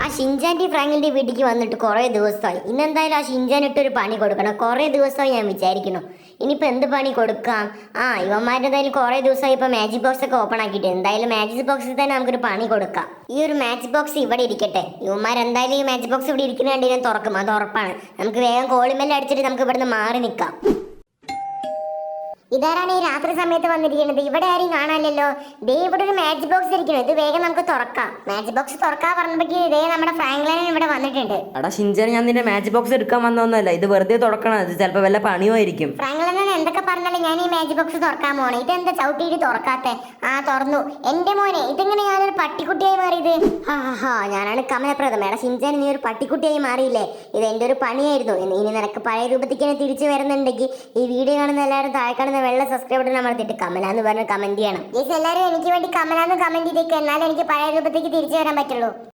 ആ ഷിൻചാൻ്റെ ഫ്രാങ്കിൻ്റെ വീട്ടിലേക്ക് വന്നിട്ട് കുറേ ദിവസമായി. ഇന്നെന്തായാലും ആ ഷിൻചാനിട്ടൊരു പണി കൊടുക്കണം. കുറേ ദിവസമായി ഞാൻ വിചാരിക്കുന്നു. ഇനിയിപ്പോൾ എന്ത് പണി കൊടുക്കാം? ഇവന്മാരുടെ എന്തായാലും കുറേ ദിവസമായി ഇപ്പോൾ മാജിക് ബോക്സ് ഒക്കെ ഓപ്പൺ ആക്കിയിട്ട് എന്തായാലും മാജിക് ബോക്സിൽ തന്നെ നമുക്കൊരു പണി കൊടുക്കാം. ഈ ഒരു മാജിക് ബോക്സ് ഇവിടെ ഇരിക്കട്ടെ. ഇവന്മാരെന്തായാലും ഈ മാജിക് ബോക്സ് ഇവിടെ ഇരിക്കുന്ന കണ്ടി ഞാൻ തുറക്കും, അത് ഉറപ്പാണ്. നമുക്ക് വേഗം കോളിമെല്ലാം അടിച്ചിട്ട് നമുക്ക് ഇവിടുന്ന് മാറി നിൽക്കാം. ഇതാരാണ് ഈ രാത്രി സമയത്ത് വന്നിരിക്കുന്നത്? ഇവിടെ ആരെയും കാണാനല്ലോ. ദേ ഇവിടെ ഒരു മാജിക് ബോക്സ് ഇരിക്കുന്നു. ഇത് വേഗം നമുക്ക് തുറക്കാം. മാജിക് ബോക്സ് തുറക്കാൻ പറഞ്ഞപ്പോഴേക്ക് ഇതേ നമ്മുടെ ഫ്രാങ്ക്ലിൻ ഇവിടെ വന്നിട്ടുണ്ട്. എടാ ഷിൻചാൻ, ഞാൻ നിന്റെ മാജിക് ബോക്സ് എടുക്കാൻ വന്നൊന്നുമല്ല, ഇത് വെറുതെ തുറക്കണം. ഇത് ചിലപ്പോൾ വല്ല പണിയുമായിരിക്കും. ഫ്രാങ്ക്ലിൻ എന്തൊക്കെ പറഞ്ഞാലും ഞാൻ ഈ മാജിക് ബോക്സ് തുറക്കാൻ പോണേ. ഇതെന്താ ചവിട്ടിയിട്ട് തുറക്കാത്തെ? തുറന്നു. എന്റെ മോനെ, ഇതെങ്ങനെ ഞാനൊരു പട്ടിക്കുട്ടിയായി മാറിയത്? ഞാനാണ് കമലപ്രദം. എടാ ഷിൻചാൻ, നീ ഒരു പട്ടിക്കുട്ടിയായി മാറിയില്ലേ? ഇത് എൻ്റെ ഒരു പണിയായിരുന്നു. ഇനി നിനക്ക് പഴയ രൂപത്തേക്ക് തന്നെ തിരിച്ചു വരുന്നുണ്ടെങ്കിൽ ഈ വീഡിയോ കാണുന്ന എല്ലാവരും താഴെ കാണുന്ന വെള്ള സബ്സ്ക്രൈബ് ബട്ടൺ അമർത്തിട്ട് കമല എന്ന് പറഞ്ഞ് കമന്റ് ചെയ്യണം. എല്ലാവരും എനിക്ക് വേണ്ടി കമല എന്ന് കമന്റ് ചെയ്തേക്ക്, എന്നാലും എനിക്ക് പഴയ രൂപത്തേക്ക് തിരിച്ചു വരാൻ പറ്റുള്ളൂ.